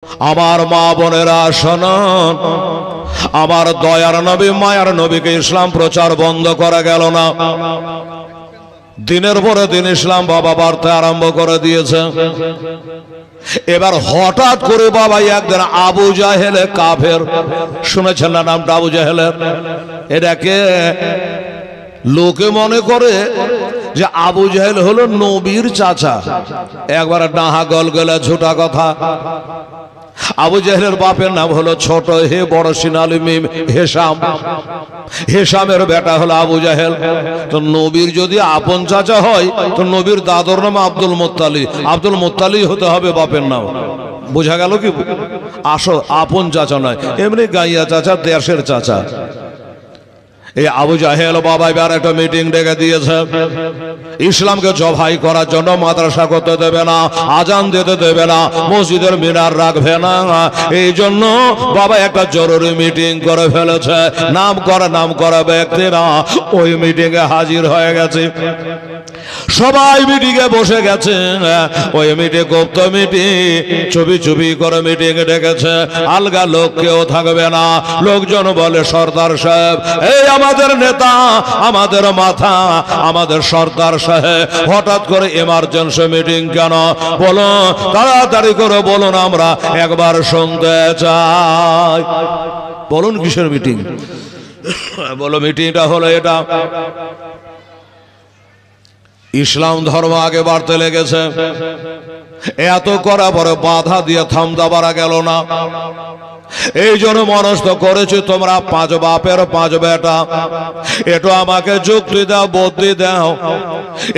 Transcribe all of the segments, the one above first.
আমার মা বোনেরা শুনুন, আমার দয়ার নবী মায়ার নবীকে ইসলাম প্রচার বন্ধ করা গেল না। দিনের পরে দিন ইসলাম বাবা বাড়তে আরম্ভ করে দিয়েছে। এবার হঠাৎ করে বাবা একদিন আবু জাহেলে কাফের, শুনেছেন না নামটা আবু জাহেলের? এটাকে লোকে মনে করে যে আবু জাহেল হলো নবীর চাচা। একবার ডাহা গলগলা ঝুটা কথা। আবু জাহেলের বাপের নাম হলো ছোট হে বড় সিনালি মিম হেশাম। হেশামের বেটা হলো আবু জাহেল। তো নবীর যদি আপন চাচা হয় তো নবীর দাদর নাম আব্দুল মুত্তালিব। আব্দুল মুত্তালিব হতে হবে বাপের নাম। বোঝা গেল কি? আসো আপন চাচা নয়, এমনি গাইয়া চাচা, দেশের চাচা। এই আবু জাহেল বাবা এবার একটা মিটিং ডেকে দিয়েছে। ইসলামকে জবাই করার জন্য মাদ্রাসা করতে দেবে না, আজান দিতে দেবে না, মসজিদের মিনার রাখবে না। এই জন্য বাবা একটা জরুরি মিটিং করে ফেলেছে। নাম করা ব্যক্তিরা ওই মিটিং এ হাজির হয়ে গেছে। সবাই মিটিংয়ে বসে গেছে। ওই মিটিং গুপ্ত মিটিং, চুপি চুপি করে মিটিং ডেকেছে। আলগা লোক কেউ থাকবে না। লোকজন বলে, সর্দার সাহেব, এই আমাদের নেতা, আমাদের মাথা, আমাদের সর্দার সাহেব, হঠাৎ করে এমার্জেন্সি মিটিং কেন? বলো, তাড়াতাড়ি করে বলুন, আমরা একবার শুনতে চাই। বলুন কিসের মিটিং? বলো মিটিংটা হলো এটা, ইসলাম ধর্ম আগে বাড়তে লেগেছে। এত করা পরে বাধা দিয়ে থামতে পারা গেল না। এই জন্য মনস্থ করেছি, তোমরা পাঁচ বাপের পাঁচ বেটা, এটা আমাকে যুক্তি দাও, বুদ্ধি দাও,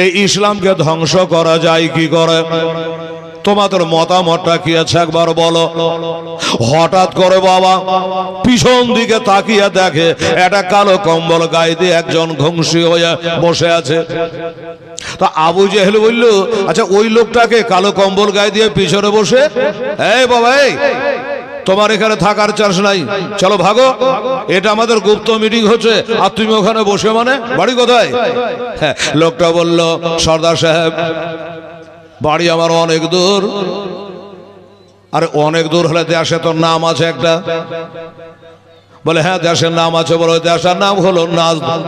এই ইসলামকে ধ্বংস করা যায় কি করে? তোমাদের মতামতটা কি আছে একবার বলো। হঠাৎ করে বাবা পিছন দিকে তাকিয়ে দেখে একটা কালো কম্বল গায়ে দিয়ে একজন ঘুংসি হয়ে বসে আছে। তো আবু জেহেল বলল, আচ্ছা ওই লোকটাকে কালো কম্বল গায়ে দিয়ে পিছনে বসে, এই বাবা, এই তোমার এখানে থাকার চান্স নাই, চলো ভাগো, এটা আমাদের গুপ্ত মিটিং হচ্ছে, আর তুমি ওখানে বসে মানে বাড়ি কোথায়? হ্যাঁ, লোকটা বলল, সর্দার সাহেব, বাড়ি আমার অনেক দূর। আরে অনেক দূর হলে দেশে তোর নাম আছে একটা? বলে হ্যাঁ দেশের নাম আছে। বলে দেশের নাম হলো নাজদ।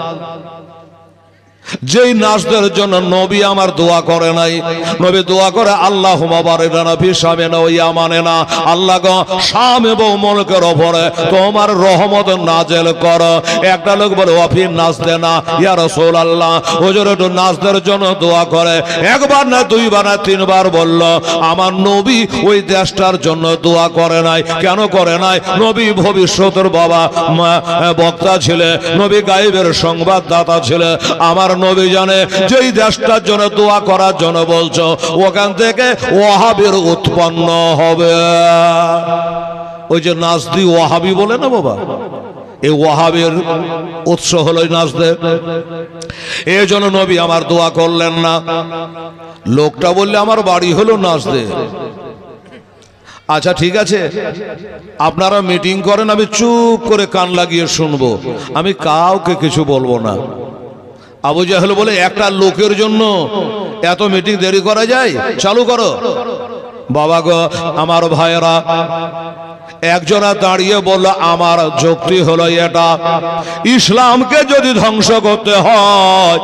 যেই নাজদের জন্য নবী আমার দোয়া করে নাই। নবী দোয়া করে, আল্লাহুম্মা বারিক লানা ফি শামিনা ওয়া ইয়ামানিনা, আল্লাহ গো শাম এবং মুলকের উপরে তোমার রহমত নাজেল করো। একটা লোক বলে, ওয়া ফি নাজদিনা ইয়া রাসূলুল্লাহ, হুজুর একটু নাজদের জন্য দোয়া করে। একবার না দুইবার না তিনবার বলল, আমার নবী ওই দেশটার জন্য দোয়া করে নাই। কেন করে নাই? নবী ভবিষ্যতের বাবা বক্তা ছিলেন, নবী গায়েবের সংবাদদাতা ছিলেন। আমার নবী জানে যেই দেশটার জন্য দোয়া করার জন্য বলছো, ওখান থেকে ওয়াহাবির উৎপন্ন হবে। ওই যে নাজদি ওয়াহাবি বলে না বাবা, এই ওয়াহাবির উৎস হলো নাজদে। এই জন্য নবী আমার দোয়া করলেন না। লোকটা বললে, আমার বাড়ি হলো নাজদে। আচ্ছা ঠিক আছে, আপনারা মিটিং করেন, আমি চুপ করে কান লাগিয়ে শুনবো, আমি কাউকে কিছু বলবো না। আবু জাহেল বলে, একটা লোকের জন্য এত মিটিং দেরি করা যায়? চালু করো। বাবা গো, আমার ভাইয়েরা, একজনা দাঁড়িয়ে বলল, আমার যুক্তি হলো এটা, ইসলামকে যদি ধ্বংস করতে হয়,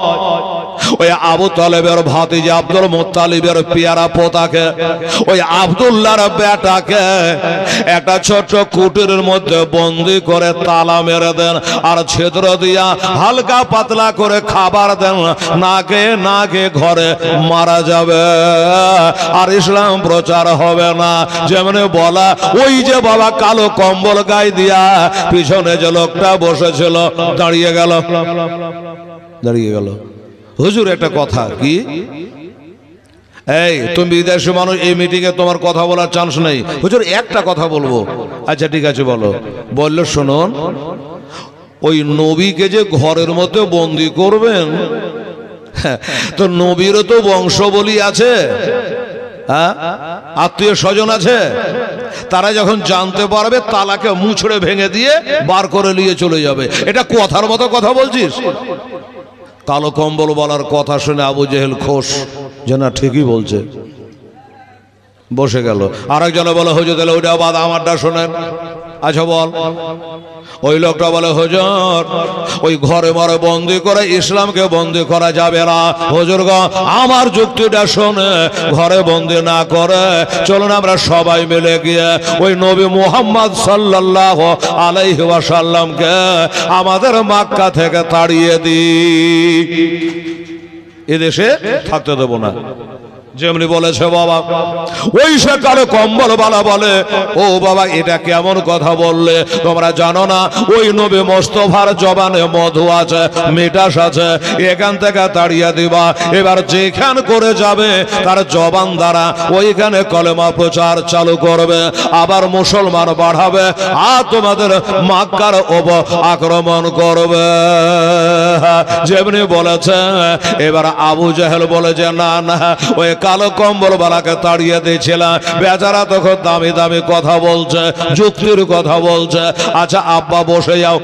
ওই আবু তালেবের ভাতিজা আব্দুল মুত্তালিবের পেয়ারা পোতাকে, ওই আব্দুল্লাহর বেটাকে একটা ছোট্ট কুটিরের মধ্যে বন্দি করে তালা মেরে দেন, আর ছিদ্র দিয়া হালকা পাতলা করে খাবার দেন, নাকে নাকে ঘরে মারা যাবে, আর ইসলাম প্রচার হবে না। যেমনি বলা, ওই যে বাবা কালো কম্বল গায়ে দিয়া পিছনে যে লোকটা বসেছিল দাঁড়িয়ে গেল। হুজুর একটা কথা, কি? এই তুমি বিদেশি মানুষ, এই মিটিং এ তোমার কথা বলার চান্স নেই। হুজুর একটা কথা বলবো। আচ্ছা ঠিক আছে বলো। বললো, শুনুন, ওই নবীকে যে ঘরের মধ্যে বন্দি করবেন, তো নবীরও তো বংশবলী আছে, হ্যাঁ, আত্মীয় স্বজন আছে। তারা যখন জানতে পারবে, তালাকে মুছড়ে ভেঙে দিয়ে বার করে নিয়ে চলে যাবে। এটা কথার মতো কথা বলছিস? কালো কম্বল বলার কথা শুনে আবু জেহেল খোশ, যে না ঠিকই বলছে। বসে গেল। আরেকজনে বলে হুজুর তাহলে ওইটা বাদ আমারটা শোনেন। আচ্ছা বল। ওই লোকটা বলে হুজুর ওই ঘরে মরে বন্দি করে ইসলামকে বন্দি করা যাবে না। হুজুর গো আমার যুক্তিটা শুনে ঘরে বন্দি না করে চলুন আমরা সবাই মিলে গিয়ে ওই নবী মুহাম্মদ সাল্লাল্লাহু আলাইহি ওয়াসাল্লামকে আমাদের মক্কা থেকে তাড়িয়ে দিই, এদেশে থাকতে দেব না। যেমনি বলেছে বাবা, ওই সে কারো কম্বল বালা বলে ও বাবা এটা কেমন কথা বললে, তোমরা জানো না ওই নবী মোস্তফার জবানে মধু আছে, মিঠাস আছে, এখান থেকে তাড়িয়ে দিবা। এবার যেখান করে যাবে তার জবান দ্বারা ওইখানে কলেমা প্রচার চালু করবে, আবার মুসলমান বাড়াবে, আর তোমাদের মক্কার ওপর আক্রমণ করবে। যেমনি বলেছে। এবার আবু জেহেল বলে যে না না ওই কালো কম্বল বালাকে তাড়িয়ে দিয়েছিলাম, বেচারা তখন দামি দামি কথা বলছে, যুক্তির কথা বলছে। আচ্ছা আব্বা বসে যাও,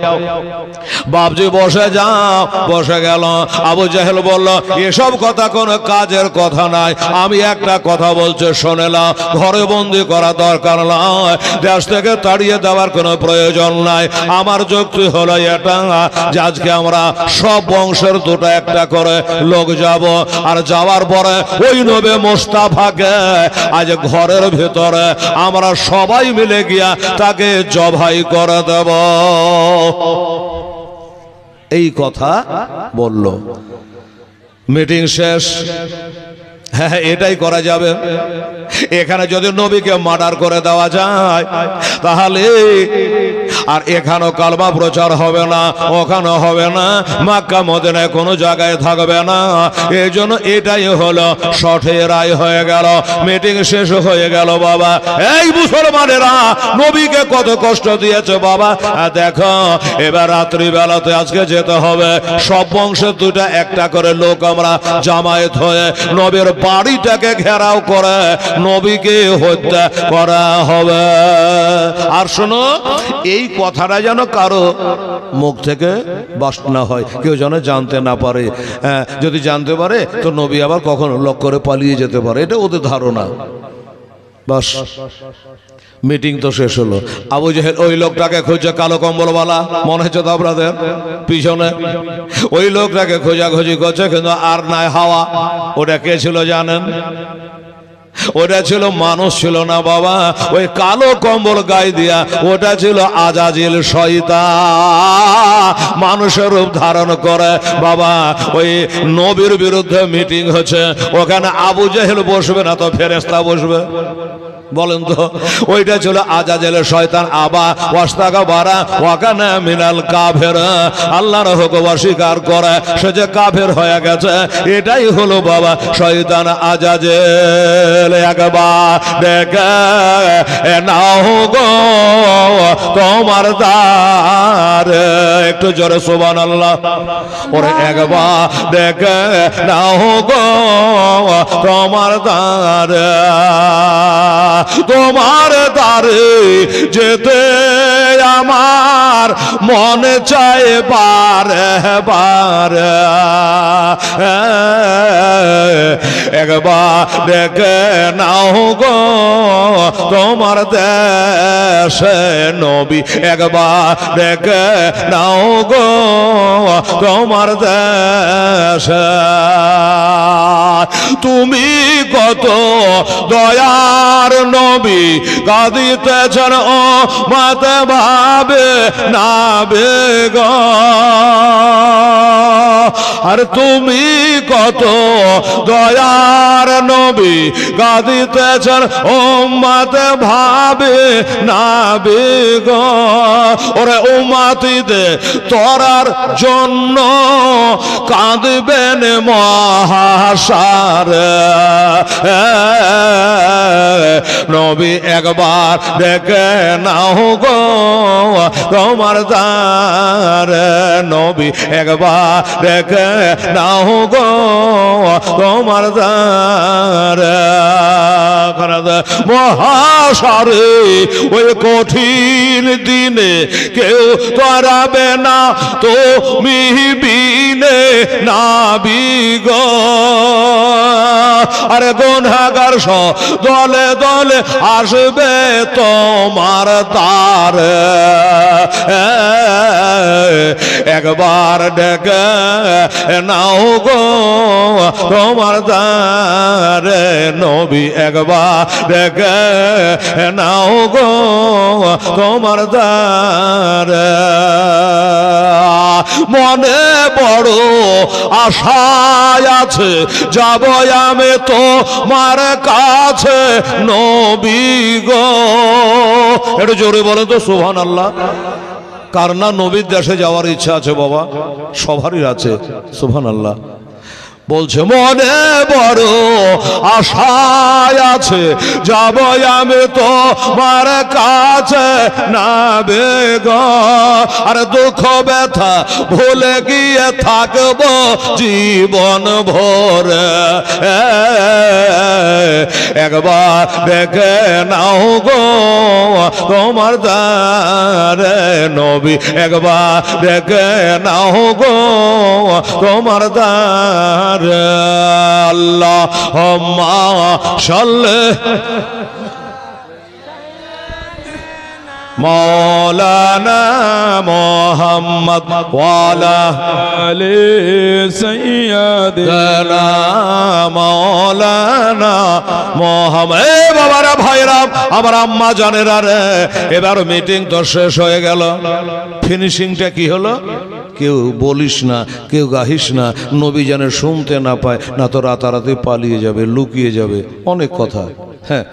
বাপজি বসে যাও। বসে গেল। আবু জেহেল বলল এসব কথা কোনো কাজের কথা নাই, আমি একটা কথা বলছি শুনে নাও, ঘরে বন্দি করা দরকার নয়, দেশ থেকে তাড়িয়ে দেওয়ার কোনো প্রয়োজন নাই। আমার যুক্তি হলো এটা যে আজকে আমরা সব বংশের দুটো একটা করে লোক যাব, আর যাওয়ার পরে ওই নবী মুস্তাফাকে আজ ঘরের ভিতরে আমরা সবাই মিলে গিয়া তাকে জবাই করে দেব। এই কথা বলল। মিটিং শেষ। হ্যাঁ এটাই করা যাবে। এখানে যদি নবীকে মার্ডার করে দেওয়া যায় তাহলে আর এখানেও কালমা প্রচার হবে না, ওখানে হবে না, মক্কা মদিনায় কোনো জায়গায় থাকবে না। এই জন্য এটাই হলো সঠিক রায় হয়ে গেল। মিটিং শেষ হয়ে গেল। বাবা এই মুসলমানেরা নবীকে কত কষ্ট দিয়েছে বাবা, দেখো এবার রাত্রিবেলাতে আজকে যেতে হবে, সব বংশের দুটা একটা করে লোক আমরা জামায়াত হয়ে নবীর বাড়িটাকে ঘেরাও করে নবীকে হত্যা করা হবে। আর শোনো এই কথাটা যেন কারো মুখ থেকে বাস্ট না হয়, কেউ যেন জানতে না পারে। যদি জানতে পারে তো নবী আবার কখনো লক্ষ্য করে পালিয়ে যেতে পারে, এটা ওদের ধারণা। বাস মিটিং তো শেষ হলো। আবু জেহেল ওই লোকটাকে খুঁজে, কালো কম্বলওয়ালা মনে হচ্ছে তো আপনাদের পিছনে, ওই লোকটাকে খোঁজাখুঁজি করছে কিন্তু আর নাই হাওয়া। ওটা কে ছিল জানেন? ওটা ছিল মানুষ ছিল না বাবা, ওই কালো কম্বল গায়ে দিয়া ওটা ছিল আজাজিল শয়তান, মানুষের রূপ ধারণ করে বাবা। ওই নবীর বিরুদ্ধে মিটিং হচ্ছে, ওখানে আবু জেহেল বসবে না তো ফেরেশতা বসবে? বলেন তো। ওইটা ছিল আজাজেলের শয়তান। আবা ওয়াস্তাগা বারা ওয়াকানা মিনাল কাফের, আল্লাহর হুকুম অস্বীকার করে সে যে কাফের হয়ে গেছে। এটাই হলো বাবা শয়তান আজাজেল। একবার দেখে নাও গো তোমার দ্বার, একটু জোরে সুবহানাল্লাহ। ওরে একবার দেখে নাও গো তোমার দ্বার, তোমার দ্বারে যেতে আমার মনে চায় বারে বারে। একবার দেখে নাও গো তোমার দেশে নবী, একবার দেখে নাও গো তোমার দেশে। তুমি কত দয়ার নবী কাঁদিতেছেন ও মাতে ভাবে না বেগ, আর তুমি কত দয়ার নবী কাঁদিতেছেন ও মাতে ভাবে না বেগ। ওরে উম্মতিতে তোরার জন্য কাঁদবেন মহাসারে। নবী একবার দেখে নাও গো তোমার দ্বারে, নবী একবার দেখে নাও গো তোমার দ্বারে। মহাসারে ওই কঠিন তিন দিনে কেউ তরাবে না তুমি বিনে নাবি গো। আরে গুনাহগার সব দলে দলে আসবে তোমার দ্বারে, একবার ডেকে নাও গো তোমার দ্বারে নবী, একবার ডেকে নাও গো তোমার দ্বারে। মনে বড় আশা আছে যাব আমি তোমার কাছে নবী গো। একটু জোরে বলে তো সুবহানাল্লাহ। কার না নবীর দেশে যাওয়ার ইচ্ছা আছে বাবা? সবারই আছে, সুবহানাল্লাহ। বলছে মনে বড় আশা আছে যাব আমি তোমার কাছে নাবে গো। আর দুঃখ ব্যথা ভুলে গিয়ে থাকবো জীবন ভরে, একবার দেখে নাও গো তোমার দ্বারে নবী, একবার দেখে নাও গো তোমার দ্বারে। আল্লাহুম্মা সাল্লি মাওলানা মুহাম্মদ ওয়ালা আলি সাইয়্যিদিনা মাওলানা মুহাম্মদ। এ বাবারা ভাইরা আমার আম্মা জানেরা রে, এবার মিটিং তো শেষ হয়ে গেল। ফিনিশিংটা কি হলো? কেউ বলিস না, কেউ গাহিস না, নবী জানে শুনতে না পায়, না তো রাতারাতি পালিয়ে যাবে, লুকিয়ে যাবে, অনেক কথা। হ্যাঁ,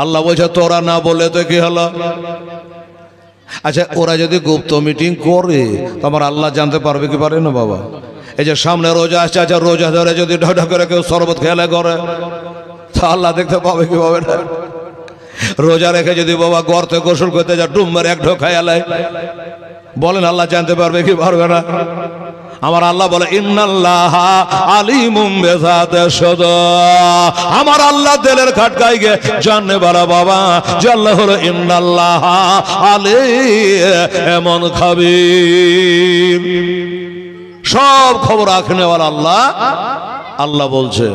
আল্লাহ বলছে তোরা না বলে তো কি হলো? আচ্ছা, ওরা যদি গুপ্ত মিটিং করে তো আমার আল্লাহ জানতে পারবে কি পারে না বাবা? এই যে সামনে রোজা আসছে, আচ্ছা রোজা ধরে যদি ঢক করে কেউ শরবত খেলে করে তা আল্লাহ দেখতে পাবে কি পাবে না? রোজা রেখে যদি বাবা গর্তে গোসল করতে যা ডুম মেরে এক ঢোক খায়ালায়, বলেন আল্লাহ জানতে পারবে কি পারবে না? আমার আল্লাহ বলে ইন্নাল্লাহা আলিমুম বিযাতিস সুদূর। আমার আল্লাহ দিলের খাটকাই গে জাননে বালা বাবা, যে আল্লাহ হলো ইন্নাল্লাহা আলিমুন খাবীর, সব খবর রাখনে ওয়ালা আল্লাহ। আল্লাহ বলছে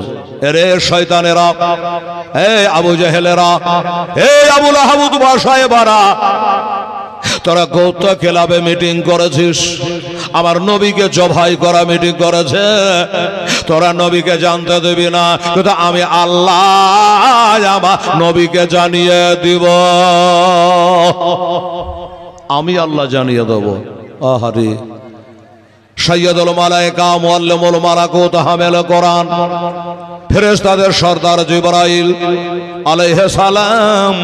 এরে শয়তানেরা, হে আবু জেহেলেরা, হে আবু লাহাব উতবা সাহেবারা, তোরা কৌত ক্লাবে মিটিং করেছিস, আমার নবীকে জবাই করা মিটিং করেছে, তোরা নবীকে জানতে দিবি না, কিন্তু আমি আল্লাহ আমার নবীকে জানিয়ে দিব, আমি আল্লাহ জানিয়ে দেব। আহারে সাইয়্যিদুল মালায়েকা মুআল্লিমুল মালাকুত হামেল কোরআন, ফেরেশতাদের সরদার জিবরাইল আলাইহিস সালাম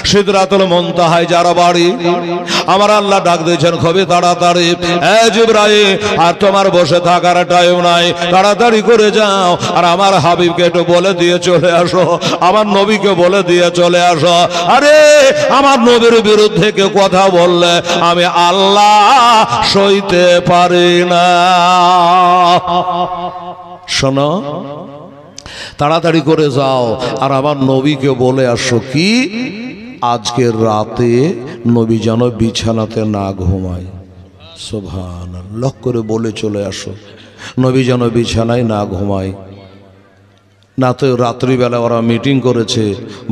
সিদরাতুল মুনতাহায় যার বাড়ি, আমার আল্লাহ ডাক দিয়েছেন খুবই তাড়াতাড়ি, এ জিবরাইল আর তোমার বসে থাকার টাইম নাই, তাড়াতাড়ি করে যাও আর আমার হাবিবকে একটু বলে দিয়ে চলে আসো, আমার নবীকে বলে দিয়ে চলে আসো। আরে আমার নবীর বিরুদ্ধে কেউ কথা বললে আমি আল্লাহ সইতে পারি না। শোনো, তাড়াতাড়ি করে যাও আর আমার নবীকে বলে আসো কি আজকের রাতে নবী যেন বিছানাতে না ঘুমায়। সুবহানাল্লাহ করে বলে চলে আসো, নবী যেন বিছানায় না ঘুমায়। না তো রাত্রিবেলা ওরা মিটিং করেছে,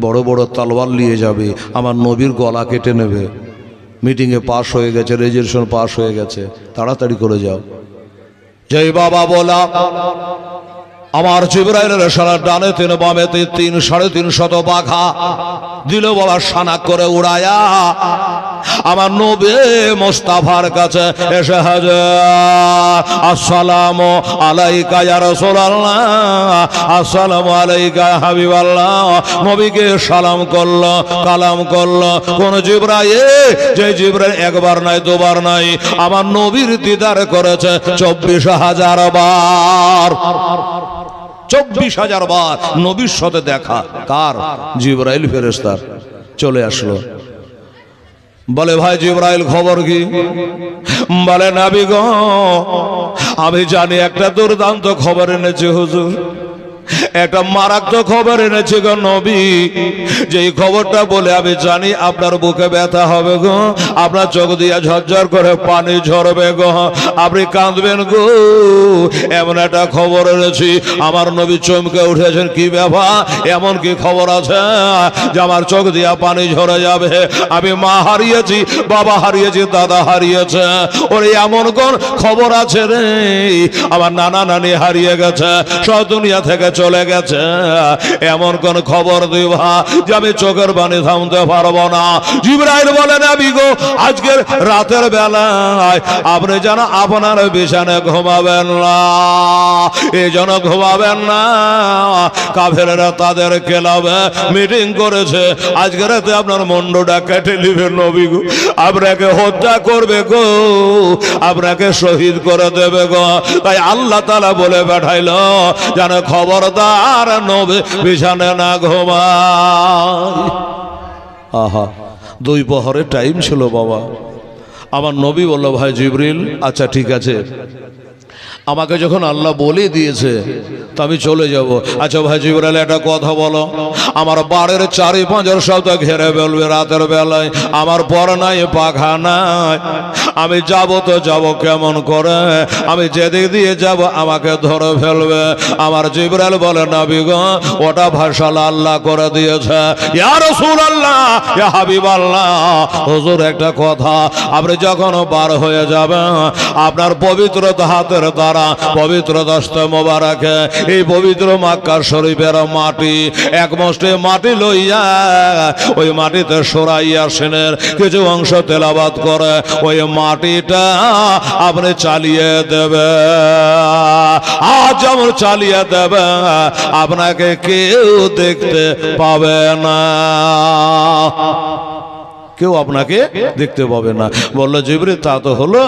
বড় বড় তলোয়ার নিয়ে যাবে, আমার নবীর গলা কেটে নেবে। মিটিংয়ে পাস হয়ে গেছে, রেজুলেশন পাস হয়ে গেছে, তাড়াতাড়ি করে যাও। জয় বাবা বলা আমার জিবরাইলের সারা ডানে 3 বামে 3 350 পাখা দিল বাবা সানাক করে উড়ায়া আমার নবী মুস্তাফার কাছে এসে হাজির। আসসালামু আলাইকা ইয়া রাসূলুল্লাহ, আসসালামু আলাইকা ইয়া হাবিবাল্লাহ। নবীকে সালাম করলো, কালাম করলো। কোন জিবরাইল? যে জিবরাইল একবার নাই দুবার নাই আমার নবীর দিদার করেছে 24,000 বার। 24,000 বার নবীর সাথে দেখা। কার? জিবরাইল ফেরেশতার। চলে আসলো, বলে ভাই জিবরাইল খবর কি? বলে নবী গো আমি জানি একটা দুর্দান্ত খবর এনেছি হুজুর। একটা মারাত্মক খবর এনেছি গো নবী, যেই খবরটা বলে আমি জানি আপনার বুকে ব্যথা হবে গো, আপনার চোখ দিয়ে ঝরঝর করে পানি ঝরবে গো, আপনি কাঁদবেন গো। এমন একটা খবর এনেছি। আমার নবী চমকে উঠেছেন, কি ব্যাপার, এমন কি খবর আছে যে আমার চোখ দিয়ে পানি ঝরে যাবে? আমি মা হারিয়েছি, বাবা হারিয়েছি, দাদা হারিয়েছে, ওর এমন কোন খবর আছে রে? আমার নানা নানি হারিয়ে গেছে, সব দুনিয়া থেকে চলে গেছে, এমন কোন খবর দিবা যে আমি চোখের পানি থামতে পারবো না? জিবরাইল বলেন, নবী গো, আজকের রাতের বেলায় আপনি যেন আপনার বিছানায় ঘুমাবেন না, এই জন্য ঘুমাবেন না। কাফেররা তাদের ক্লাবে মিটিং করেছে, আজকে রাতে আপনার মুন্ডটা কেটে নিবে নবী গো, আপনাকে হত্যা করবে গো, আপনাকে শহীদ করে দেবে গো। তাই আল্লাহ তাআলা বলে পাঠাইল যেন খবরদার নবী বিছানায় না ঘুমায়। আহা, দুই প্রহরের টাইম ছিল বাবা। আমার নবী বলল, ভাই জিবরিল, আচ্ছা ঠিক আছে, আমাকে যখন আল্লাহ বলে দিয়েছে তো আমি চলে যাব। আচ্ছা ভাই জিবরাইল, একটা কথা বলো, আমার বাড়ির চারি পাঁচের সব তো ঘেরে ফেলবে রাতের বেলায়, আমার পর নাই পাখা নাই, আমি যাব তো যাব কেমন করে? আমি যেদিক দিয়ে যাব আমাকে ধরে ফেলবে। আমার জিবরাইল বলে, নবী গো, ওটা ভাষাল আল্লাহ করে দিয়েছে। ইয়া রাসূলুল্লাহ, ইয়া হাবিবাল্লাহ, হুজুর একটা কথা, আপনি যখন বার হয়ে যাবেন আপনার পবিত্র হাতের দ্বারা পবিত্র দস্ত মোবারকে এই পবিত্র মক্কা শরীফের মাটি, এক মুষ্টি মাটি লইয়া ওই মাটিতে সরাইয়া সেনের কিছু অংশ তেলাওয়াত করে ওই মাটিটা আপনি চালিয়ে দেবে। আজ যেমন চালিয়ে দেবে আপনাকে কেউ দেখতে পাবে না, কেউ আপনাকে দেখতে পাবে না। বললো, জিবরিল, তা তো হলো,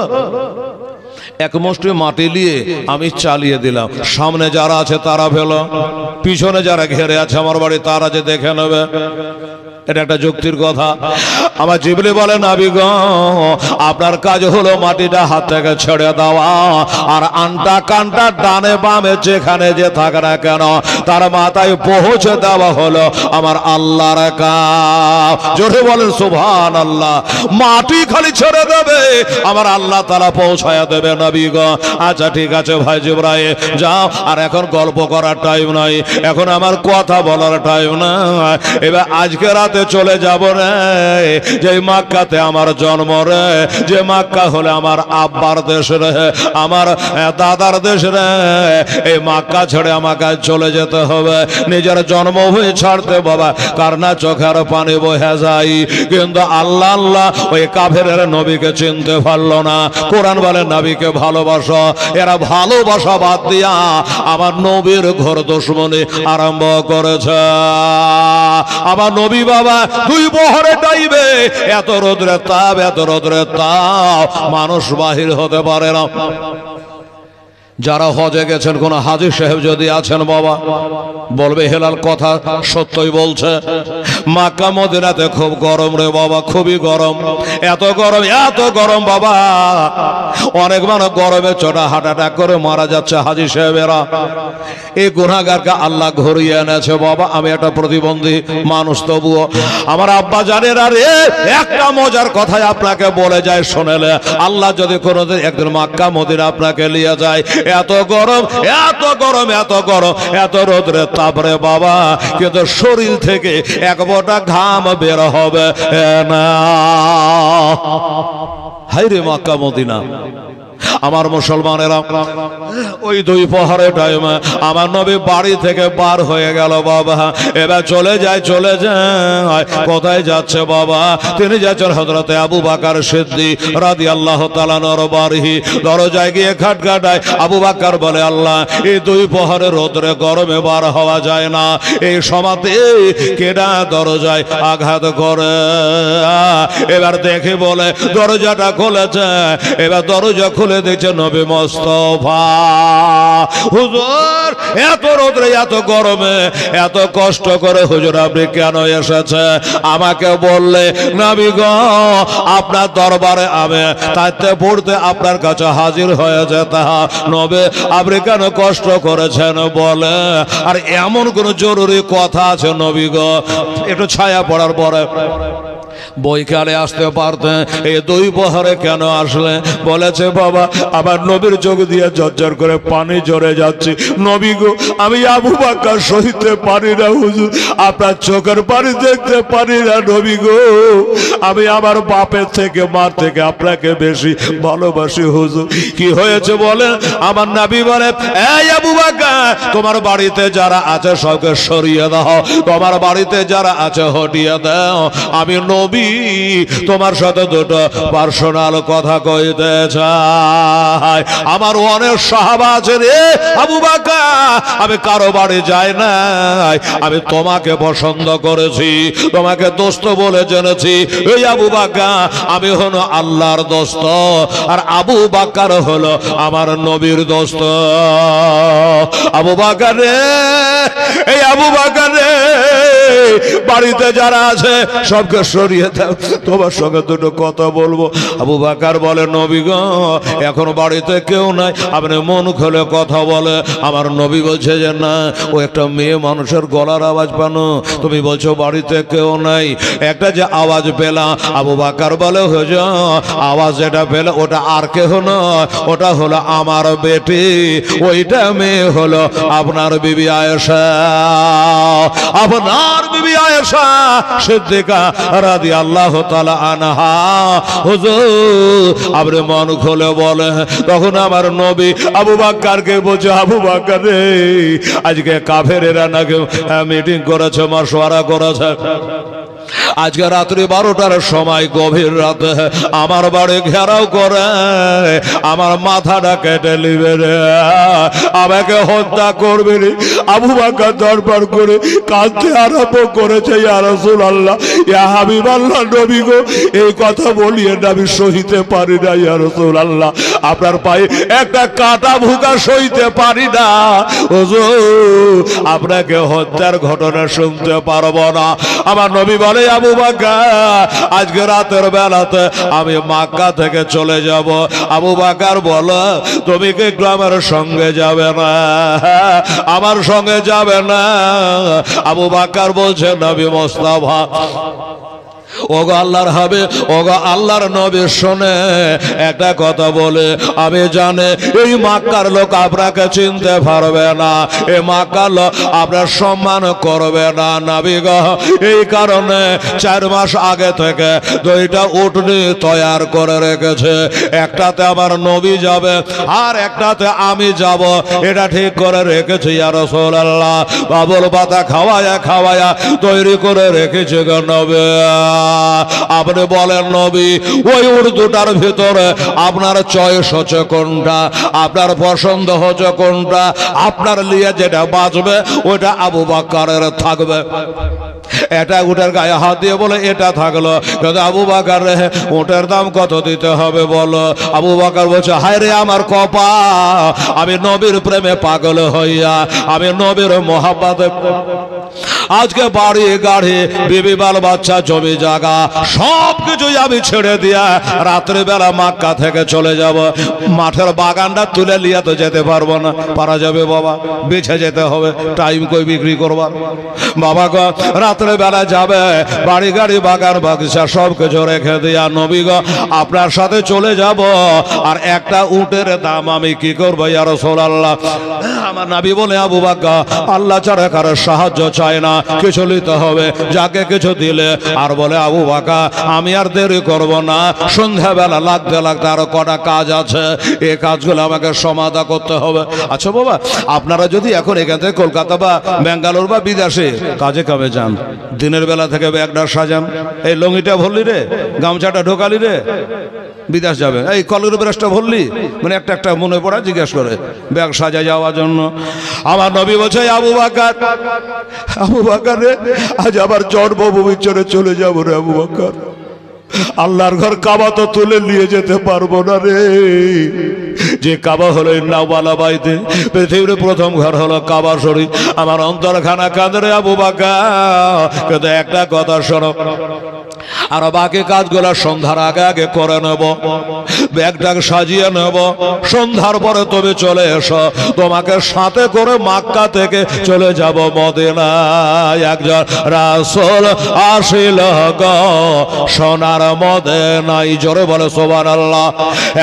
এক মুষ্টি মাটি নিয়ে আমি চালিয়ে দিলাম, সামনে যারা আছে তারা ফেলো, পিছনে যারা ঘেরে আছে আমার বাড়ি তারা যে দেখে নেবে। এটা একটা যুক্তির কথা। আমার জিবরিল বলে, নবী গো, আপনার কাজ হলো মাটিটা হাত থেকে ছেড়ে দেওয়া, আর আনটা কানটা ডানে বামে যেখানে যে থাকে না কেন তার মাথায় পৌঁছে দেওয়া হলো আমার আল্লাহর কাজ। জোরে বলেন সুবহানাল্লাহ। মাটি খালি ছেড়ে দেবে, আমার আল্লাহ তাআলা পৌঁছায়া দেবে নবী গো। আচ্ছা ঠিক আছে ভাই জিবরাইল, যাও, আর এখন গল্প করার টাইম নাই, এখন আমার কথা বলার টাইম নাই। এবার আজকে রাতে চলে যাব রে, যে মক্কাতে আমার জন্ম রে, যে মক্কা হলে আমার আব্বার দেশ রে, আমার দাদার দেশ রে, এই মক্কা ছেড়ে আমাকে চলে যেতে হবে। নিজের জন্মভূমি ছাড়তে বাবা কার না চোখের পানি বহে যায়, কিন্তু আল্লাহ আল্লাহ ওই কাফেরের নবীকে চিনতে পারলো না। কোরআন বলে নবীকে ভালোবাসো, এরা ভালোবাসা বাদ দিয়া আমার নবীর ঘর দুশমনি আরম্ভ করেছে। আমার নবী বাবা দুই প্রহরে টাইবে, এত রোদ্রে তাপ, এত রোদ্রে তাপ, মানুষ বাহির হতে পারে না। যারা হজে গেছেন, কোন হাজী সাহেব যদি আছেন বাবা বলবে, হেলাল কথা সত্যই বলছে, মক্কা মদিনাতে খুব গরম রে বাবা, খুবই গরম, এত গরম, এত গরম বাবা, অনেক মানুষ গরমে চোটা হার্ট অ্যাটাক করে মারা যাচ্ছে হাজী সাহেবেরা। এই গুনাহগারকে আল্লাহ ঘুরিয়ে এনেছে বাবা। আমি একটা প্রতিবন্ধী মানুষ, তবুও আমার আব্বা জানেন। আর একটা মজার কথাই আপনাকে বলে যায়, শোনেলে আল্লাহ যদি কোনোদিন একদিন মক্কা মদিনা আপনাকে নিয়ে যায়, এত গরম, এত গরম, এত গরম, এত রোদ্রে তাপরে বাবা, কিন্তু শরীর থেকে এক ফোঁটা ঘাম বের হবে না। হায়রে মক্কা মদিনা। আমার মুসলমানেরা, ওই দুই প্রহরের টাইমে আমার নবী বাড়ি থেকে বার হয়ে গেল বাবা। এবার চলে যায়, চলে যায়, কোথায় যাচ্ছে বাবা? তিনি যাচ্ছেন হযরতে আবু বকর সিদ্দিক রাদিয়াল্লাহু তাআলা আনহুর বাড়ি। দরজায় গিয়ে খটখটায়, আবু বকর বলে, আল্লাহ, এই দুই প্রহরে রোদ্রে গরমে বার হওয়া যায় না, এই সমাতে কেডা দরজায় আঘাত করে। এবার দেখে বলে দরজাটা খুলেছে। এবার দরজা খুলে তুলে দিয়েছে নবী মুস্তাফা। হুজুর এত রোদে এত গরমে এত কষ্ট করে হুজুর আপনি কেন এসেছে? আমাকে বললে নবী গো আপনার দরবারে আমি তাইতে পড়তে আপনার কাছে হাজির হয়ে যেতে। নবী আপনি কেন কষ্ট করেছেন বলে? আর এমন কোন জরুরি কথা আছে নবী গো? একটু ছায়া পড়ার পরে বইকালে আসতে পারতেন, এই দুই প্রহরে কেন আসলে? বলেছে বাবা আমার নবীর চোখ দিয়ে ঝরঝর করে পানি ঝরে যাচ্ছে। নবী গো আমি আবু বকর সহিতে পারি না হুজুর, আপনার চোখের পানি দেখতে পারি না নবী গো। আমি আমার বাপের থেকে মার থেকে আপনাকে বেশি ভালোবাসি হুজুর। কি হয়েছে বলে? আমার নবী বলে এই আবু বকর তোমার বাড়িতে যারা আছে সবকে সরিয়ে দাও, তোমার বাড়িতে যারা আছে হটিয়ে দাও। আমি নবী তোমার সাথে দুটো পার্সোনাল কথা কইতে চাই। আমার অনেক সাহাবা আছে রে আবু বকর, আমি কারো বাড়ি যাই নাই, আমি তোমাকে পছন্দ করেছি, তোমাকে দোস্ত বলে জেনেছি। এই আবু বকর আমি হলো আল্লাহর দোস্ত, আর আবু বকর হলো আমার নবীর দোস্ত। আবু বকর রে, এই আবু বকর রে বাড়িতে যারা আছে সবকে সরিয়ে দাও, তোমার সঙ্গে দুটো কথা বলবো। আবু বকর বলে নবী গো এখন বাড়িতে কেউ নাই, আপনি মন খুলে কথা বলে। আমার নবী বলছে যে না, ও একটা মেয়ে মানুষের গলার আওয়াজ পানো, তুমি বলছো বাড়িতে কেউ নাই, একটা যে আওয়াজ পেলাম। আবু বকর বলে হুজুর আওয়াজ যেটা পেলে ওটা আর কেহ নয়, ওটা হলো আমার বেটি, ওইটা মেয়ে হলো আপনার বিবি আয়েশা, আপনার বিবি আয়েশা সিদ্দিকা রাদিয়াল্লাহু তাআলা আনহা। হুজুর আপনি মন খুলে বলে। তখন আমার নবী আবু বকরকে বলছে আবু বকর রে আজকে কাফেরেরা নাকি মিটিং করেছে, মাশওয়ারা করেছে। আজকে রাত্রি 12টার সময় গভীর রাতে আমার বাড়ি ঘেরাও করে আমার মাথাটা কেটে নিবে রে, আমাকে হত্যা করবে রে। আবু বকর দরবার করে কাঁদতে আরম্ভ করেছে, ইয়া রাসূলুল্লাহ ইয়া হাবিবাল্লাহ নবী গো এই কথা বলিয়ে আমি সহিতে পারি না ইয়া রাসূলুল্লাহ, আপনার পায়ে একটা কাঁটা ভুকা সইতে পারি না হুজুর, আপনাকে হত্যার ঘটনা শুনতে পারবো না। আমার নবী বলে আবু বকর আজকে রাতের বেলাতে আমি মক্কা থেকে চলে যাব। আবু বকর বলো তুমি কি একটু আমার সঙ্গে যাবে না? আমার সঙ্গে যাবে না? আবু বকর বলছে নবী মুস্তাফা ওগো আল্লাহর হবে, ওগো আল্লাহর নবী শোনে একটা কথা বলে, আমি জানে এই মক্কার লোক আপনাকে চিনতে পারবে না, এই মক্কার লোক আপনার সম্মান করবে না নবী গো। এই কারণে 4 মাস আগে থেকে 2টা উটনি তৈয়ার করে রেখেছে, একটাতে আমার নবী যাবে আর একটাতে আমি যাব, এটা ঠিক করে রেখেছে ইয়া রাসূলুল্লাহ। বাবুল পাতা খাওয়ায়া খাওয়ায়া তৈরি করে রেখেছে গো নবী। আপনি বলেন নবী ওই উর্দুটার ভিতরে আপনার চয়েস হচ্ছে কোনটা, আপনার পছন্দ হচ্ছে কোনটা, আপনার লিয়ে যেটা বাঁচবে ওটা আবু বকরের থাকবে। এটা উটের গায়ে হাত দিয়ে বলে এটা থাকলো, কিন্তু আবু বকর রে উটের দাম কত দিতে হবে বলো? আবু বকর বলছে হায় রে আমার কপাল, আমি নবীর প্রেমে পাগল হইয়া, আমি নবীর মোহাব্বতে আজকে বাড়ি গাড়ি বিবি বাল বাচ্চা জমি জায়গা সব কিছুই আমি ছেড়ে দিয়া রাত্রে বেলা মক্কা থেকে চলে যাব। মাঠের বাগানটা তুলে লিয়া তো যেতে পারবো না, পারা যাবে বাবা, বেছে যেতে হবে, টাইম কই বিক্রি করবার বাবা গো। রাত্রে বেলা যাবে বাড়ি গাড়ি বাগান বাগিচা সব কিছু রেখে দিয়া নবী গো আপনার সাথে চলে যাব। আর একটা উটের দাম আমি কি করবো ইয়া রাসূলুল্লাহ? আমার নবী বলে আবু বকর আল্লাহ ছাড়া কারো সাহায্য চায় না, কিছু নিতে হবে, যাকে কিছু দিলে। আর বলে আবু বকর আমি আর দেরি করব না, সন্ধ্যাবেলা লাগতে লাগতে আরো কটা কাজ আছে, এই কাজগুলো আমাকে সমাধা করতে হবে। আচ্ছা বাবা আপনারা যদি এখন এখান থেকে কলকাতা বা বেঙ্গালোর বা বিদেশে কাজে কামে যান, দিনের বেলা থেকে ব্যাগটা সাজান, এই লঙ্গিটা ভরলি রে, গামছাটা ঢোকালি রে, বিদেশ যাবে এই কলের ব্রাশটা ভরলি, মানে একটা একটা মনে পড়া জিজ্ঞেস করে ব্যাগ সাজা যাওয়ার জন্য। আমার নবী বলছে আবু বকর, আবু বকর রে আজ আবার জন্মভূমির চলে চলে যাবো রে আবু বকর, আল্লাহর ঘর কাবা তো তুলে নিয়ে যেতে পারবো না রে। যে কাবা হলো ইন্নাওয়ালা বাইতে, পৃথিবীর প্রথম ঘর হলো কাবা শরীফ। আমার অন্তরখানা কাঁদে রে আবু বকর, কিন্তু একটা কথা শোনো, আর বাকি কাজগুলো সন্ধ্যার আগে আগে করে নেব, ব্যাগটা সাজিয়ে নেব, সন্ধ্যার পরে তবে চলে এসো, তোমাকে সাথে করে মক্কা থেকে চলে যাব মদিনায়। একজন রাসূল আসিল গো সোনার মদিনায়, জোরে বলে সুবহানাল্লাহ।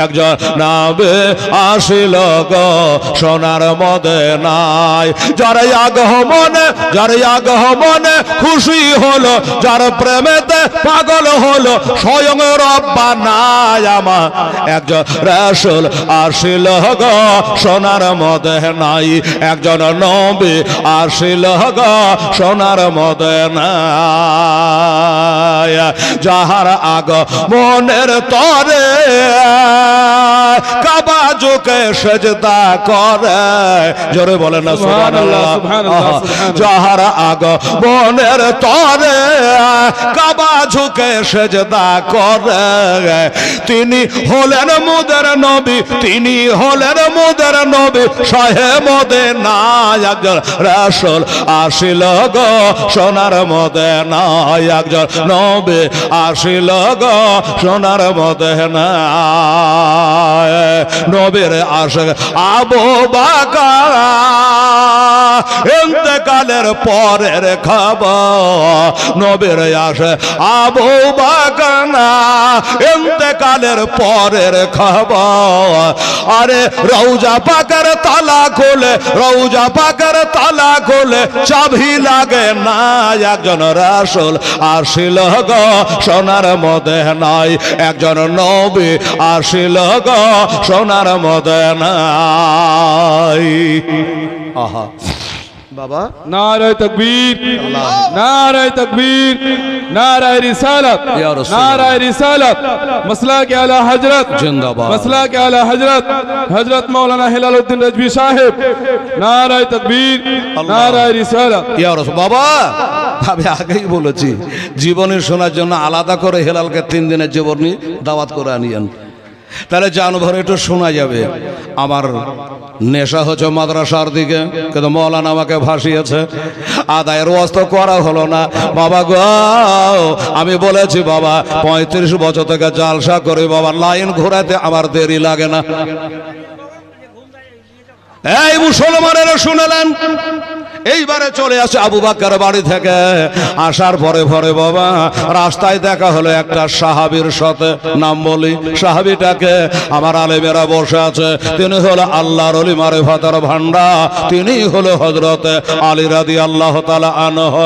একজন নবী আসিল গো সোনার মদিনায়, যার আগমনে খুশি হলো, যার প্রেমেতে পাগল হলো স্বয়ং রব্বানা আমার। একজন রাসূল আসিল গো সোনার মদিনায়, একজন নবী আসিল গো সোনার মদিনায়, যাহার আগমনের তরে কাবা ঝুঁকে সেজদা করে, জোরে বলেন না সুবহানাল্লাহ। যাহার আগমনের তরে কাবা ঝুঁকে সেজদা করে, তিনি হলেন মোদের নবী, তিনি হলেন মোদের নবী শাহে মদিনা। একজন রাসূল আসিল গো সোনার মদিনায়, একজন নবী আসিল গো সোনার মদিনায়। নবীর আশিক আবু বকর ইন্তেকালের পরের খবর, নবীর আশিক আবু বকর ইন্তেকালের পরের খবর। আরে রওজা পাকের তালা খুলে, রওজা পাকের তালা খুলে চাবি লাগে না। একজন রাসূল আসিল গো সোনার মদিনায়, একজন নবী আসিল গো সোনার মদিনায়। আহা বাবা, নারায়ে তাকবীর, নারায়ে তাকবীর, নারায়ে রিসালাত, নারায়ে রিসালাত, মাসলাকে আলা হযরত জিন্দাবাদ, মাসলাকে আলা হযরত হযরত মাওলানা হেলালউদ্দিন রাজভী সাহেব। নারায়ে তাকবীর, নারায়ে রিসালাত। ইয়া রাসূল। বাবা আমি আগেই বলেছি, জীবনী শোনার জন্য আলাদা করে হেলালকে 3 দিনের জীবনী দাওয়াত করে আনিয়েন, তাহলে জানভর একটু শোনা যাবে। আমার নেশা হচ্ছে মাদ্রাসার দিকে, কিন্তু মৌলানা আমাকে ভাসিয়েছে, আদায়ের ওয়াজ তো করা হলো না। বাবা গো, আমি বলেছি বাবা 35 বছর থেকে জালসা করে বাবা, লাইন ঘোরাতে আমার দেরি লাগে না। এই মুসলমানেরা শুনলেন, এইবারে চলে আসে আবু বকর বাড়ি থেকে। আসার পরে পরে বাবা রাস্তায় দেখা হলো একটা সাহাবীর সাথে, নাম বলি সাহাবীটাকে, আমার আলেমেরা বসে আছে। তিনি হলো আল্লাহর ওলি মারিফাতের ভান্ডার, তিনি হলো হযরত আলী রাদিয়াল্লাহু তাআলা আনহু।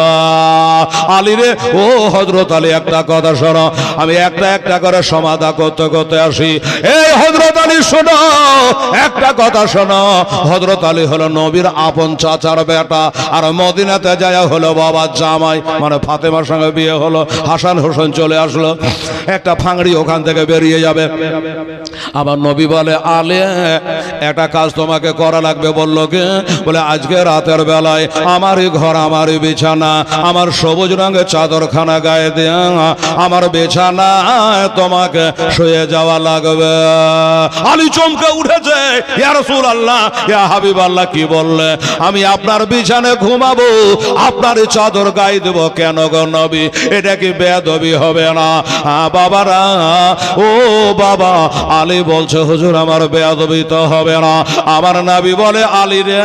আলী রে, ও হযরত আলী, একটা কথা শোনো, আমি একটা একটা করে সমাধা করতে করতে আসি। এই হযরত আলী শোনো, একটা কথা শোনো, হযরত আলী হলো নবীর আপন চাচার বেটা, আর মদিনাতে যায় হলো বাবা জামাই, মানে ফাতেমার সঙ্গে বিয়ে হলো। হাসান হোসেন চলে আসলো, একটা ফাংড়ি ওখান থেকে বেরিয়ে যাবে। আবার নবী বলে, আলে একটা কাজ তোমাকে করা লাগবে। বলল কি? বলে আজকে রাতের বেলায় আমারই ঘর, আমারই বিছানা, আমার সবুজ রঙের চাদরখানা গায়ে দিয়ে আমার বিছানায় তোমাকে শুয়ে যাওয়া লাগবে। আলী চমকে উঠেছে, ইয়া রাসূলুল্লাহ, ইয়া হাবিবাল্লাহ, কি বললে? আমি আপনার বিছানায় ঘুমাবো, আপনার চাদর গায়ে দেব কেন গো নবী? এটা কি বেয়াদবি হবে না? বাবারা, ও বাবা, আলী বলছে হুজুর আমার বেয়াদবি তো হবে না। আমার নবী বলে, আলী রে,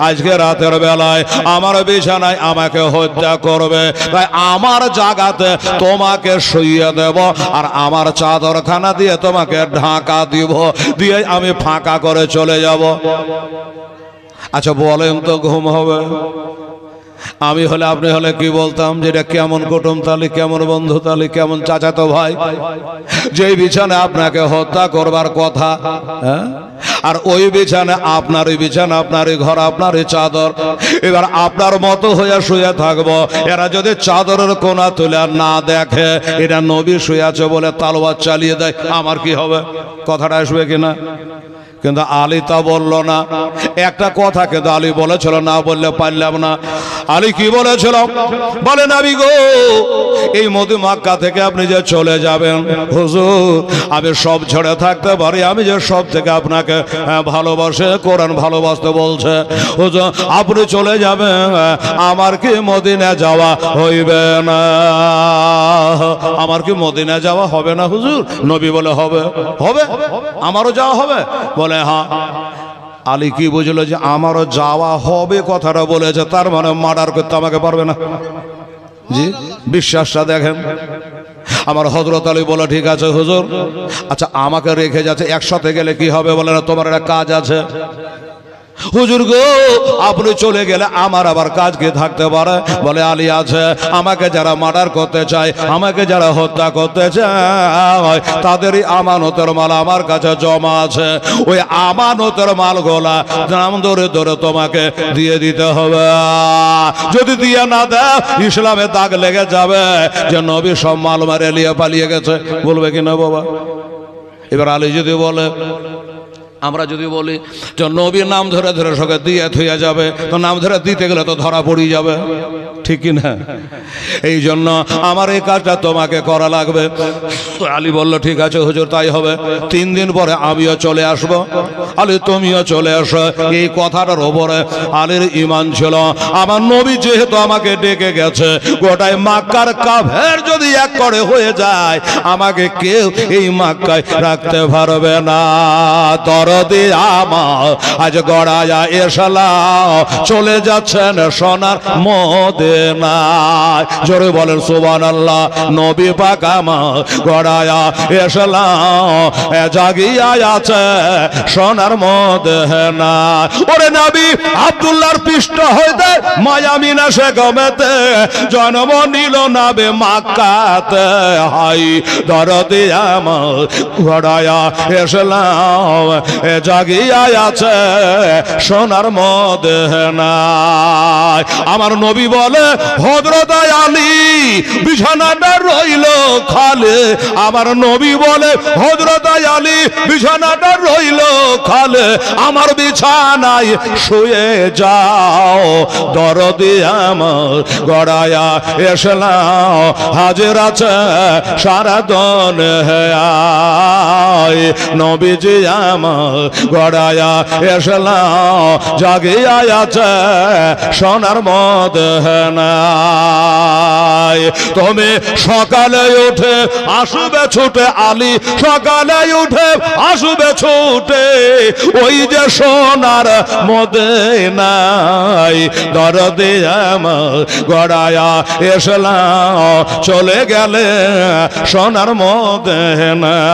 আজকে রাতের বেলায় আমার বিছানায় আমাকে হত্যা করবে, তাই আমার জায়গাতে তোমাকে শুইয়ে দেব, আর আমার চাদরখানা দিয়ে তোমাকে ঢাকা দিব, দিয়ে আমি ফাঁকা করে চলে যাব। আচ্ছা বলেন তো, ঘুম হবে? আমি হলে, আপনি হলে কি বলতাম? যেটা কেমন কুটুম তালি, কেমন বন্ধু তালি, কেমন চাচাতো ভাই, যেই বিছানে আপনাকে হত্যা করবার কথা, আর ওই বিছানে আপনারই বিছানা, আপনারই ঘর, আপনারই চাদর, এবার আপনার মতো হয়ে শুয়ে থাকবো। এরা যদি চাদরের কোনা তুলে না দেখে এটা নবী শুয়ে আছে বলে তালওয়ার চালিয়ে দেয়, আমার কি হবে? কথাটা আসবে কিনা? কিন্তু আলী তা বলল না। একটা কথা কিন্তু আলী বলেছিল, না বললে পারলাম না। আলী কি বলেছিল? বলে নবী গো, এই মক্কা থেকে আপনি যে চলে যাবেন, হুজুর আমি সব ছেড়ে থাকতে পারি, আমি যে সব থেকে আপনাকে ভালোবাসে, কোরআন ভালোবাসতে বলছে, হুজুর আপনি চলে যাবেন, আমার কি মদিনা যাওয়া হইবে না? আমার কি মদিনা যাওয়া হবে না হুজুর? নবী বলে হবে, হবে, আমারও যাওয়া হবে। বলে হ্যাঁ। আলী কি বুঝলো যে আমারও যাওয়া হবে কথাটা বলেছে, তার মানে মার্ডার করতে আমাকে পারবে না। জি, বিশ্বাসটা দেখেন। আমার হযরত আলী বলে ঠিক আছে হুজুর, আচ্ছা আমাকে রেখে যাচ্ছে, একসাথে গেলে কি হবে? বলে না, তোমার একটা কাজ আছে। হুজুর গো, আপনি চলে গেলে আমার আবার কাজ কি থাকতে পারে? বলে আলী আছে, আমাকে যারা মার্ডার করতে চায়, আমাকে যারা হত্যা করতে চায়, তাদেরই আমানতের মাল আমার কাছে জমা আছে। ওই আমানতের মালগুলা নাম ধরে ধরে তোমাকে দিয়ে দিতে হবে। যদি দিয়ে না দেয়, ইসলামে দাগ লেগে যাবে যে নবী সব মাল মারে নিয়ে পালিয়ে গেছে। বলবে কিনা বাবা? এবার আলী যদি বলে, আমরা যদি বলি যে নবীর নাম ধরে ধরে সঙ্গে দিয়ে থইয়া যাবে, তো নাম ধরে দিতে গেলে তো ধরা পড়ি যাবে, ঠিক কি না? এই জন্য আমার এই কাজটা তোমাকে করা লাগবে। আলী বলল ঠিক আছে হুজুর, তাই হবে। 3 দিন পরে আমিও চলে আসব। আলী তুমিও চলে আসো। এই কথাটার ওপরে আলীর ঈমান ছিল। আমার নবী যেহেতু আমাকে ডেকে গেছে, গোটায় মক্কার কাফের যদি এক করে হয়ে যায়, আমাকে কেউ এই মক্কায় রাখতে পারবে না। দরদি আমার আজ গড়ায়া এসলাম, চলে যাচ্ছেন সোনার মদিনায়। জোরে বলেন সুবহানাল্লাহ। নবী পাক আমার গড়ায়া এসলাম, জাগিয়া আছে সোনার মদিনায়। ওরে নবী আব্দুল্লাহর পৃষ্ঠ হইতে মায়ামিনা সে গমেতে জন্ম নিল নাবে মক্কাতে। হাই দরদি আমার গড়ায়া এসলাম, জাগিয়া আছে সোনার মদিনায়। আমার নবী বলে হযরত আলী বিছানাটা রইল খালে। আমার নবী বলে হযরত আলী বিছানাটা রইল খালে, আমার বিছানায় শুয়ে যাও। দরদি আমার গড়ায়া এসলাম, হাজির আছে সারা দুনিয়ায়। নবীজি আমার গড়ায়া এসলাম, জাগিয়া আছে সোনার মদিনায়। তুমি সকালে উঠে আসবে ছুটে, আলী সকালে উঠে আসবে ছুটে, ওই যে সোনার মদিনায়। দরদি আমার গড়ায়া এসলাম, চলে গেলে সোনার মদিনায়।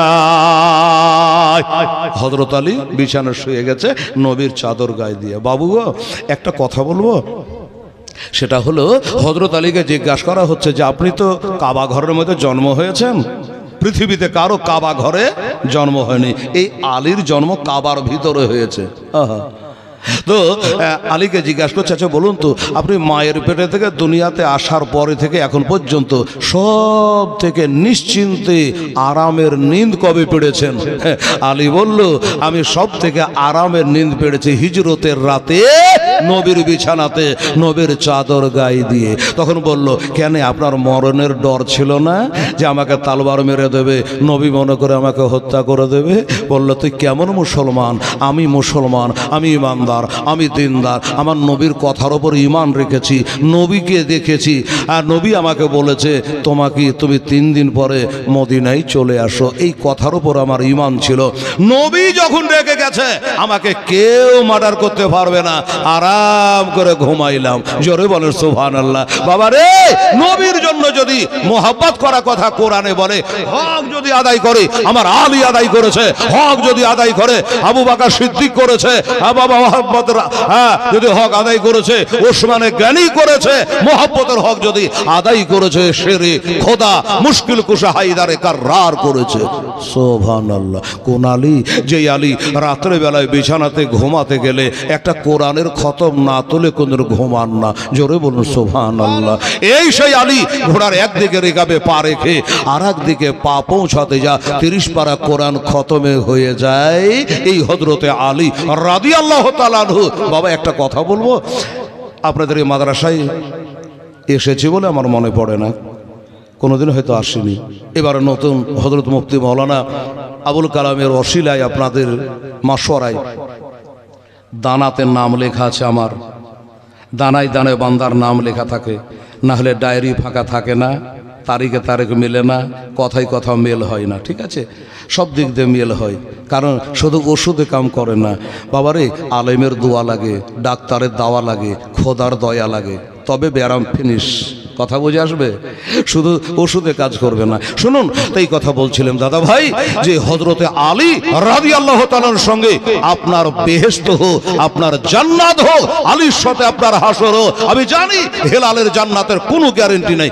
হযরত আলী বিছানা শুয়ে গেছে নবীর চাদর গায়ে দিয়ে। বাবু গো, একটা কথা বলবো। সেটা হলো, হযরত আলীকে জিজ্ঞাসা করা হচ্ছে যে আপনি তো কাবা ঘরের মধ্যে জন্ম হয়েছেন, পৃথিবীতে কারো কাবা ঘরে জন্ম হয়নি, এই আলীর জন্ম কাবার ভিতরে হয়েছে। তো আলীকে জিজ্ঞাসা করছে, আচ্ছা বলুন তো, আপনি মায়ের পেটে থেকে দুনিয়াতে আসার পরে থেকে এখন পর্যন্ত সব থেকে নিশ্চিন্তে আরামের নিন্দ কবে পেড়েছেন? আলী বলল, আমি সব থেকে আরামের নিন্দ পেড়েছি হিজরতের রাতে, নবীর বিছানাতে, নবীর চাদর গায়ে দিয়ে। তখন বলল, কেন আপনার মরণের ডর ছিল না যে আমাকে তালবার মেরে দেবে, নবী মনে করে আমাকে হত্যা করে দেবে? বলল, তুই কেমন মুসলমান? আমি মুসলমান, আমি ইমানদার, আমি দিনদার, আমার নবীর কথার ওপর ঈমান রেখেছি, নবীকে দেখেছি, আর নবী আমাকে বলেছে তুমি 3 দিন পরে মদিনায় চলে আসো। এই কথার ওপর আমার ঈমান ছিল। নবী যখন রেখে গেছে, আমাকে কেউ মার্ডার করতে পারবে না, আরাম করে ঘুমাইলাম। জোরে বলেন সুবহানাল্লাহ। বাবা রে, নবীর জন্য যদি মোহাব্বত করা কথা কোরআনে বলে, হক যদি আদায় করে, আমার আলী আদায় করেছে। হক যদি আদায় করে, আবু বকর সিদ্দিক করেছে। বাবা যদি হক আদায় করেছে, ওসমানে জ্ঞানী করেছে। মোহাব্বতের হক যদি আদায় করেছে, শেরে খোদা মুশকিল কুশা হায়দারে কাররার করেছে। সুবহানাল্লাহ। কোন আলী? যে আলী রাত্রে বেলায় বিছানাতে ঘুমাতে গেলে একটা কোরআনের খতম খতম না তুলে কোন ঘুমান না। জোরে বলুন সুবহানাল্লাহ। এই সেই আলী ঘোড়ার একদিকে রেখাবে পা রেখে আর একদিকে পা পৌঁছাতে যা 30 পারা কোরআন খতমে হয়ে যায় এই হযরতে আলী রাদিয়াল্লাহু তাআলা আনহু। বাবা একটা কথা বলবো, আপনাদের এই মাদ্রাসায় এসেছি বলে আমার মনে পড়ে না, কোনোদিন হয়তো আসেনি। এবার নতুন হযরত মুফতি মাওলানা আবুল কালামের ওসিলায় আপনাদের মাশওয়ারায় দানাতে নাম লেখা আছে আমার। দানায় দানায় বান্দার নাম লেখা থাকে, না হলে ডায়েরি ফাঁকা থাকে না, তারিখে তারিখ মেলে না, কথায় কথা মেল হয় না। ঠিক আছে, সব দিক দিয়ে মেল হয়, কারণ শুধু ওষুধে কাম করে না বাবারে। আলেমের দোয়া লাগে, ডাক্তারের দাওয়া লাগে, খোদার দয়া লাগে, তবে ব্যারাম ফিনিশ। কথা বুঝে আসবে, শুধু ওষুধে কাজ করবে না। শুনুন, এই কথা বলছিলাম দাদা ভাই যে হযরতে আলী রাদিয়াল্লাহু তাআলার সঙ্গে আপনার বেহেশত হোক, আপনার জান্নাত হোক, আলীর সাথে আপনার হাসর হোক। আমি জানি হেলালের জান্নাতের কোনো গ্যারান্টি নেই।